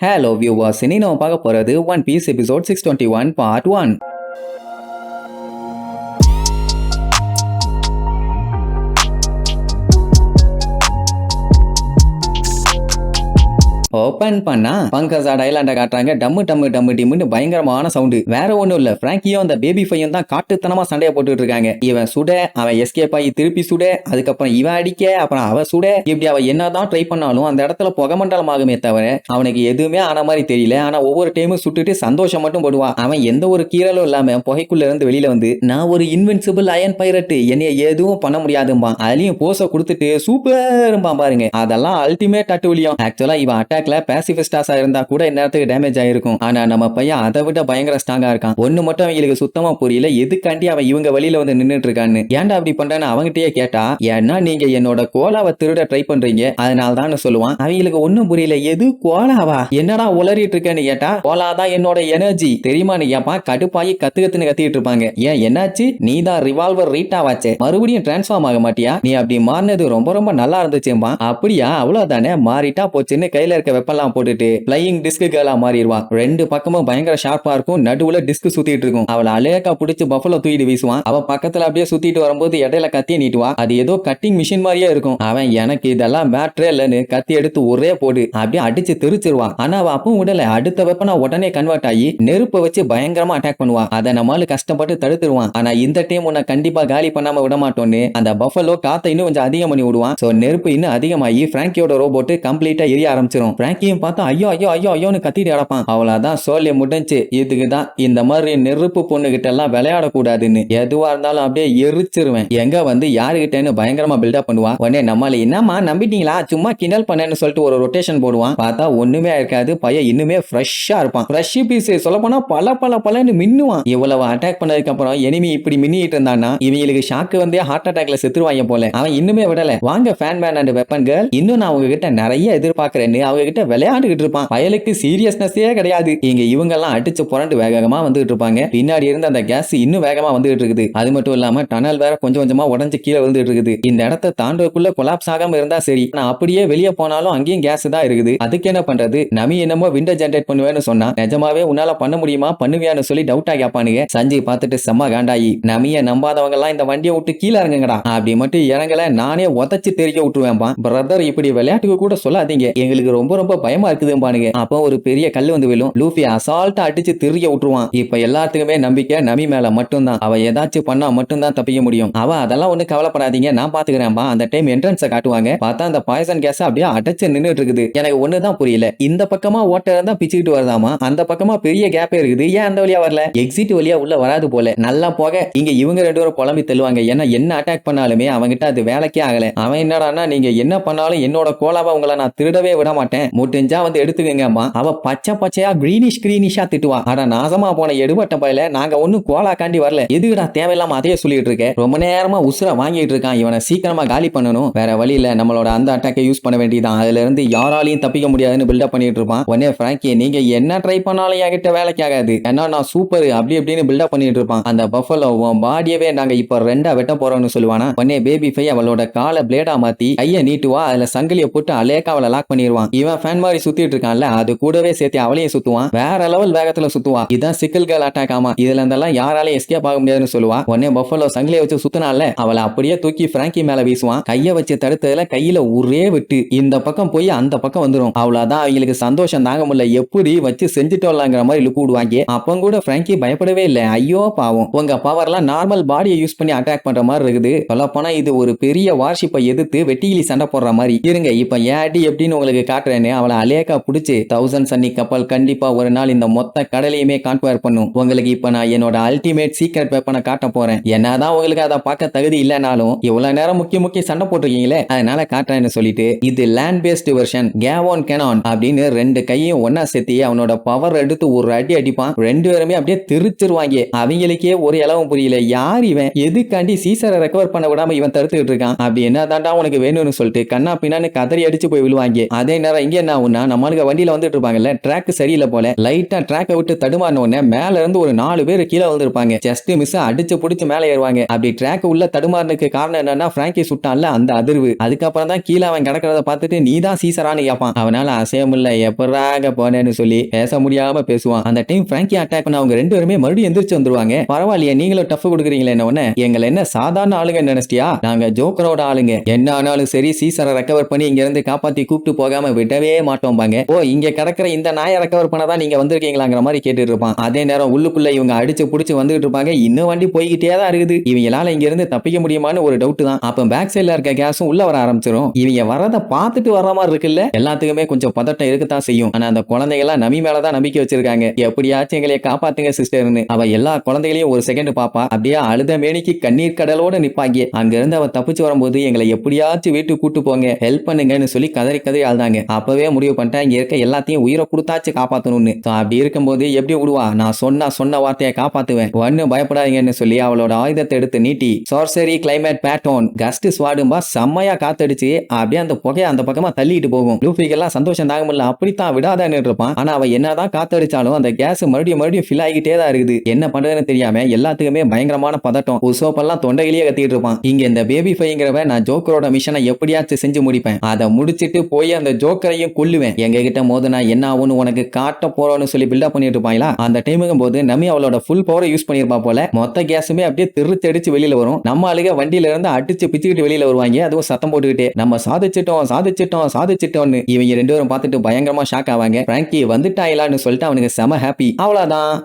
Hello viewers, இனி நம்ம பார்க்க போறது One Piece episode 621 part 1. Open பண்ணா பங்கசாட் ஐலாண்ட காட்டுறாங்க. டம்மு டம்மு டம்மு டிம்னு பயங்கரமான சவுண்டு. வேற ஒண்ணும் இல்ல, பிராங்கியும் அந்த பேபி பையன் தான் காட்டுத்தனமா சண்டையை போட்டுட்டு இருக்காங்க. இவன் சுட, அவன் எஸ்கேப் ஆகி திருப்பி சுட, அதுக்கப்புறம் இவன் அடிக்க, அப்புறம் அவ சுட. இப்படி அவ என்னதான் ட்ரை பண்ணாலும் அந்த இடத்துல புகமண்டலம் ஆகுமே தவிர அவனுக்கு எதுவுமே ஆன மாதிரி தெரியல. ஆனா ஒவ்வொரு டைமும் சுட்டுட்டு சந்தோஷம் மட்டும் போடுவான். அவன் எந்த ஒரு கீரலும் இல்லாம புகைக்குள்ள இருந்து வெளியில வந்து, நான் ஒரு இன்வின்சிபிள் அயன் பைரட், என்னைய எதுவும் பண்ண முடியாதும்பா. அதுலயும் போஸ கொடுத்துட்டு சூப்பர்ம்பா பாருங்க. அதெல்லாம் அல்டிமேட் அட்டுலியம். ஆக்சுவலா இவன் அட்டாக்ல பேசிபிஸ்டாஸா இருந்தா கூட நேரத்துக்கு டேமேஜ் ஆயிருக்கும். ஆனா நம்ம பையன் அதை விட பயங்கர ஸ்ட்ராங்கா இருக்கான். ஒண்ணு மட்டும் அவங்களுக்கு சுத்தமா புரியல, எதுக்காண்டி அவன் இவங்க வழியில வந்து நின்னுட்டு இருக்கான்னு. ஏன்டா அப்படி பண்றான்னு அவங்ககிட்டயே கேட்டா, ஏன்னா நீங்க என்னோட கோலாவை திருட ட்ரை பண்றீங்க, அதனால தான் சொல்லுவான். அவங்களுக்கு ஒண்ணும் புரியல, எது கோலாவா, என்னடா உளறிட்டு இருக்கேன்னு கேட்டா, கோலாதான் என்னோட எனர்ஜி தெரியுமான்னு கேப்பான். கடுப்பாயி கத்துன்னு கத்திட்டு இருப்பாங்க. ஏன் என்னாச்சு, நீ தான் ரிவால்வர் ரீட்டா வாச்சே, மறுபடியும் டிரான்ஸ்ஃபார்ம் ஆக மாட்டியா, நீ அப்படி மாறினது ரொம்ப ரொம்ப நல்லா இருந்துச்சும்பா. அப்படியா, அவ்வளவுதானே, மாறிட்டா போச்சுன்னு கையில இருக்க வெப்பெல்லாம் போட்டுட்டு ஃப்ளையிங் டிஸ்க் கேர்லா மாறிடுவா. ரெண்டு பக்கமும் பயங்கர ஷார்ப்பா இருக்கும், நடுவுல டிஸ்க் சுத்திட்டு இருக்கும். அவளை அலேக்கா பிடிச்சு பஃபலோ தூக்கிட்டு வீசுவான். அவ பக்கத்துல அப்படியே சுத்திட்டு வரும்போது இடையில கத்திய நீட்டுவா. அது ஏதோ கட்டிங் மிஷின் மாதிரியே இருக்கும். அவன் எனக்கு இதெல்லாம் மேட்ரே இல்லன்னு கத்தி எடுத்து ஒரே போடு அப்படியே அடிச்சு தெரிச்சிருவான். ஆனா அவ அப்பவும் விடல, அடுத்த வெப்பனா உடனே கன்வெர்ட் ஆகி நெருப்பை வச்சு பயங்கரமா அட்டாக் பண்ணுவான். அதை நம்மளால கஷ்டப்பட்டு தடுத்துருவான். ஆனா இந்த டைம் உன்னை கண்டிப்பா காலி பண்ணாம விட மாட்டோன்னு அந்த பஃபலோ காத்த இன்னும் கொஞ்சம் அதிகம் பண்ணி விடுவான். சோ நெருப்பு இன்னும் அதிகமாகி பிராங்கியோட ரோபோட் கம்ப்ளீட்டா எரிய ஆரம்பிச்சிடும். பிராங்கியும் பார்த்தா ஐயோ ஐயோ ஐயோ ஐயோன்னு கத்திட்டு அடப்பான். அவ்வளவுதான், சோழிய முடிஞ்சு. இதுக்குதான் இந்த மாதிரி நெருப்பு பொண்ணு கிட்ட எல்லாம் விளையாடக்கூடாதுன்னு. எதுவா இருந்தாலும் அப்படியே எரிச்சிருவேன். எங்க வந்து யாருகிட்டன்னு பயங்கரமா பில்டப் பண்ணுவான். உடனே நம்மள என்னமா நம்பிட்டீங்களா, சும்மா கிண்டல் பண்ணேன்னு சொல்லிட்டு ஒரு ரொட்டேஷன் போடுவான். பார்த்தா ஒண்ணுமே இருக்காது. பையன் இன்னுமே ஃப்ரெஷ்ஷா இருப்பான். ஃப்ரெஷ் பீஸ் சொல்ல போனா பல மின்னுவான். இவ்வளவு அட்டாக் பண்ணதுக்கு அப்புறம் எனிமி இப்படி மின்னிட்டு இருந்தான்னா இவங்களுக்கு ஷாக்கு வந்தே ஹார்ட் அட்டாக்ல செத்துருவாங்க போல. அவன் இன்னுமே விடல. வாங்க fan man and weapon girl, இன்னும் நான் உங்ககிட்ட நிறைய எதிர்பார்க்கிறேன்னு அவங்க கிட்ட விளையாண்டுகிட்டு இருப்பான். பயலுக்கு சீரியஸ்னஸே கிடையாது. இங்க இவங்க எல்லாம் அடிச்சு புரண்டு வேகமா வந்துட்டு இருப்பாங்க. பின்னாடி இருந்து அந்த கேஸ் இன்னும் வேகமா வந்துட்டு இருக்குது. அது மட்டும் இல்லாம டனல் வேற கொஞ்சம் கொஞ்சமா உடஞ்சு கீழே விழுந்துட்டு இருக்குது. இந்த இடத்தை தாண்டதுக்குள்ள கொலாப்ஸ் ஆகாம இருந்தா சரி. நான் அப்படியே வெளியே போனாலும் அங்கேயும் கேஸ் தான் இருக்குது. அதுக்கு என்ன பண்றது, நமி என்னமோ விண்டோ ஜெனரேட் பண்ணுவேன்னு சொன்னா, நிஜமாவே உன்னால பண்ண முடியுமா, பண்ணுவியான்னு சொல்லி டவுட்டா கேட்பானுங்க. சஞ்சய் பார்த்துட்டு செம்ம காண்டாயி, நமிய நம்பாதவங்க எல்லாம் இந்த வண்டியை விட்டு கீழே இறங்குங்கடா, அப்படி மட்டும் இறங்கல நானே உதச்சு தெரிய விட்டுருவேன்பா. பிரதர் இப்படி விளையாட்டுக்கு கூட சொல்லாதீங்க, எங்களுக்கு ரொம்ப ரொம்ப பயமா இருக்குதும்பானுங்க. அப்போ ஒரு பெரிய கல்லு வந்து விழும். லூஃபி அசால்ட்டா அடிச்சு தெரிய விட்டுருவான். இப்ப எல்லாத்துக்குமே நம்பிக்கை நமி மேல மட்டும்தான். அவ ஏதாச்சும் பண்ணா மட்டும்தான் தப்பிக்க முடியும். அவ அதெல்லாம் ஒண்ணு கவலைப்படாதீங்க, நான் பாத்துக்கிறேன்பா. அந்த டைம் என்ட்ரன்ஸை காட்டுவாங்க. பார்த்தா அந்த பாய்சன் கேஸ் அப்படியே அடைச்சு நின்னுட்டு இருக்குது. எனக்கு ஒண்ணுதான் புரியல, இந்த பக்கமா ஓட்டை இருந்தா பிச்சுக்கிட்டு வருதாமா, அந்த பக்கமா பெரிய கேப்பே இருக்குது, ஏன் அந்த வழியா வரல, எக்ஸிட் வழியா உள்ள வராது போல. நல்லா போக இங்க இவங்க ரெண்டு பேரும் புலம்பி தள்ளுவாங்க. ஏன்னா என்ன அட்டாக் பண்ணாலுமே அவங்கிட்ட அது வேலைக்கே ஆகல. அவன் என்னடான்னா, நீங்க என்ன பண்ணாலும் என்னோட கோலாவை உங்களை நான் திருடவே விட மாட்டேன், முடிஞ்சா வந்து எடுத்துக்கங்கம்மா. அவ பச்சை பச்சையா கிரீனிஷா திட்டுவா. ஆனா நாசமா போன எடுபட்ட பையில, நாங்க ஒண்ணும் கோலா காண்டி வரல, எதுக்குடா தேவையில்லாம அதையே சொல்லிட்டு இருக்க, ரொம்ப நேரமா உசுர வாங்கிட்டு இருக்கான், இவனை சீக்கிரமா காலி பண்ணணும், வேற வழி இல்ல, நம்மளோட அந்த அட்டாக்கை யூஸ் பண்ண வேண்டியதான், அதுல இருந்து யாராலையும் தப்பிக்க முடியாதுன்னு பில்டப் பண்ணிட்டு இருப்பான். உடனே பிராங்கி, நீங்க என்ன ட்ரை பண்ணாலும் என்கிட்ட வேலைக்கு ஆகாது, ஏன்னா நான் சூப்பர் அப்படி அப்படின்னு பில்டப் பண்ணிட்டு இருப்பான். அந்த பஃபலோ பாடியவே நாங்க இப்ப ரெண்டா வெட்ட போறோம்னு சொல்லுவானா. உடனே பேபி ஃபை அவளோட காலை பிளேடா மாத்தி கைய நீட்டுவா. அதுல சங்கிலிய போட்டு அலேக்கா அவளை லாக் பண்ணிடுவான். இவன் ஃபேன் மாதிரி சுத்திட்டு இருக்கான்ல, அது கூடவே சேர்த்து அவளையும் சுத்துவான். வேற லெவல் வேகத்துல சுத்துவான். இதான் சிக்கல் கேர்ள் அட்டாக். ஆமா, இதுல இருந்தெல்லாம் யாராலையும் எஸ்கேப் ஆக முடியாதுன்னு சொல்லுவா. உடனே பஃபலோ சங்கிலிய வச்சு சுத்தினால அவளை அப்படியே தூக்கி பிராங்கி மேல வீசுவான். கைய வச்சு தடுத்ததுல கையில ஒரே விட்டு இந்த பக்கம் போய் அந்த பக்கம் வந்துடும். அவ்வளவுதான், அவங்களுக்கு சந்தோஷம் தாங்க முடியல. எப்படி வச்சு செஞ்சுட்டோம்லாங்கிற மாதிரி லுக்கு விடுவாங்க. அப்ப கூட பிராங்கி பயப்படவே இல்லை. ஐயோ பாவம், உங்க பவர்லாம் நார்மல் பாடியை யூஸ் பண்ணி அட்டாக் பண்ற மாதிரி இருக்குது. சொல்ல போனா இது ஒரு பெரிய வார்ஷிப்பை எதிர்த்து வெட்டிகிளி சண்டை போடுற மாதிரி. இருங்க இப்ப ஏடி எப்படின்னு உங்களுக்கு காட்டுறேன்னு அவளை அலேக்கா பிடிச்சு, 1000 சன்னி கப்பல் கண்டிப்பா ஒரு நாள் இந்த மொத்த கடலையுமே கான்குவர் பண்ணும். உங்களுக்கு இப்ப நான் என்னோட அல்டிமேட் சீக்ரெட் வெப்பனை காட்ட போறேன். என்னதான் உங்களுக்கு அதை பார்க்க தகுதி இல்லைனாலும் இவ்வளவு நேரம் முக்கிய சண்டை போட்டிருக்கீங்களே, அதனால காட்டுறேன்னு சொல்லிட்டு, இது லேண்ட் பேஸ்ட் வெர்ஷன் கேவோன் கேனான் அப்படின்னு ரெண்டு கையும் ஒன்னா சேர்த்தி அவனோட பவர் எடுத்து ஒரு அடி அடிப்பான். ரெண்டு பேருமே அப்படியே திருச்சிருவாங்க. அவங்களுக்கே ஒரு இளவும் புரியல, யார் இவன், எதுக்காண்டி சீசரை ரெக்கவர் பண்ண விடாம இவன் தடுத்துட்டு இருக்கான், அப்படி என்ன தாண்டா உனக்கு வேணும்னு சொல்லிட்டு கண்ணா பின்னான்னு கதறி அடிச்சு போய் விழுவாங்க. அதே நேரம் அங்கே என்ன ஆகும்னா நம்மளுக்கு வண்டியில வந்துட்டு இருப்பாங்கல்ல, ட்ராக் சரியில்லை போல, லைட்டா ட்ராக்கை விட்டு தடுமாறின உடனே மேல இருந்து ஒரு 4 பேர் கீழே வந்திருப்பாங்க. ஜஸ்ட் மிஸ் அடிச்சு புடிச்சு மேலே ஏறுவாங்க. அப்படி ட்ராக் உள்ள தடுமாறினதுக்கு காரணம் என்னன்னா பிராங்கி சுட்டான்ல அந்த அதிர்வு. அதுக்கப்புறம் தான் கீழே அவன் கிடக்கிறத பார்த்துட்டு நீ தான் சீசரான்னு கேட்பான். அவனால அசைய முடியல, எப்பறாக போனேன்னு சொல்லி பேச முடியாம பேசுவான். அந்த டைம் பிராங்கி அட்டாக் பண்ண அவங்க 2 பேருமே மறுபடியும் எந்திரிச்சு வந்துருவாங்க. பரவாயில்லையே நீங்களும் டஃப் கொடுக்குறீங்களே என்ன, எங்களை என்ன சாதாரண ஆளுங்க நினைச்சிட்டியா, நாங்க ஜோக்கரோட ஆளுங்க, என்ன ஆனாலும் சரி சீசரை ரெக்கவர் பண்ணி இங்க இருந்து காப்பாத்தி கூப்பிட்டு போகாம விடவே மாட்டோம்பாங்க. ஓ இங்க கிடக்கிற இந்த நாயை ரெக்கவர் பண்ணதான் நீங்க வந்திருக்கீங்களாங்கிற மாதிரி கேட்டுட்டு இருப்பான். அதே நேரம் உள்ளுக்குள்ள இவங்க அடிச்சு புடிச்சு வந்துட்டு இருப்பாங்க. இன்னும் வண்டி போய்கிட்டே தான் இருக்குது. இவங்களால இங்க இருந்து தப்பிக்க முடியுமான்னு ஒரு டவுட் தான். அப்ப பேக் சைட்ல இருக்க கேஸும் உள்ள வர ஆரம்பிச்சிடும். இவங்க வரத பார்த்துட்டு வர மாதிரி இருக்குல்ல, எல்லாத்துக்குமே கொஞ்சம் பதட்டம் இருக்கத்தான் செய்யும். ஆனா அந்த குழந்தைங்க எல்லாம் நம்பி மேலதான் நம்பிக்கை வச்சிருக்காங்க. எப்படியாச்சும் எங்களை காப்பாத்துங்க சிஸ்டர்னு. அவ எல்லா குழந்தைகளையும் ஒரு செகண்ட் பாப்பா. அப்படியே அழுத மேனிக்கு கண்ணீர் கடலோட நிப்பாங்க. அங்க இருந்து அவ தப்பிச்சு வரும்போது எங்களை எப்படியாச்சும் வீட்டுக்கு கூட்டு போங்க, ஹெல்ப் பண்ணுங்கன்னு சொல்லி கதறி கதறி அழுதாங்க. அப்பவே முடிவு பண்ணிட்டேன் இங்க இருக்க எல்லாத்தையும் உயிரை கொடுத்தாச்சு காப்பாத்தணும்னு. அப்படி இருக்கும்போது எப்படி விடுவா, நான் சொன்ன வார்த்தையை காப்பாத்துவேன், ஒன்னும் பயப்படாதீங்கன்னு சொல்லி அவளோட ஆயுதத்தை எடுத்து நீட்டி சார்சரி கிளைமேட் பேட்டர்ன் கஸ்ட் ஸ்வாடும்பா செம்மையா காத்தடிச்சு அப்படியே அந்த புகையை அந்த பக்கமா தள்ளிட்டு போகும். லூஃபிக்கெல்லாம் சந்தோஷம் தாங்க முடியல, அப்படித்தான் விடாதான்னு இருப்பான். ஆனா அவ என்னதான் காத்தடிச்சாலும் அந்த கேஸ் மறுபடியும் ஃபில் ஆகிட்டே தான் இருக்குது. என்ன பண்றதுன்னு தெரியாம எல்லாத்துக்குமே பயங்கரமான பதட்டம். உசோப்பெல்லாம் தொண்டையிலேயே கத்திட்டு இருப்பான். இங்க இந்த பேபி ஃபைங்கிறவ நான் ஜோக்கரோட மிஷனை எப்படியாச்சும் செஞ்சு முடிப்பேன், அதை முடிச்சிட்டு போய் அந்த ஜோக்கரையும் கொல்லுவேன், எங்க கிட்ட மோதுனா என்ன ஆகும்னு உனக்கு காட்ட போறோம்னு சொல்லி பில்டப் பண்ணிட்டு இருப்பாங்களா. அந்த டைமுக்கும் போது நம்மி அவளோட ஃபுல் பவரை யூஸ் பண்ணிருப்பா போல. மொத்த கேஸுமே அப்படியே திருத்தடிச்சு வெளியில வரும். நம்ம ஆளுக வண்டியில இருந்து அடிச்சு பிச்சுக்கிட்டு வெளியில வருவாங்க. அதுவும் சத்தம் போட்டுக்கிட்டே நம்ம சாதிச்சிட்டோம்னு. இவங்க 2 பேரும் பார்த்துட்டு பயங்கரமா ஷாக் ஆவாங்க. பிராங்கி வந்துட்டாயிலான்னு சொல்லிட்டு அவனுக்கு செம ஹாப்பி. அவ்வளவுதான்.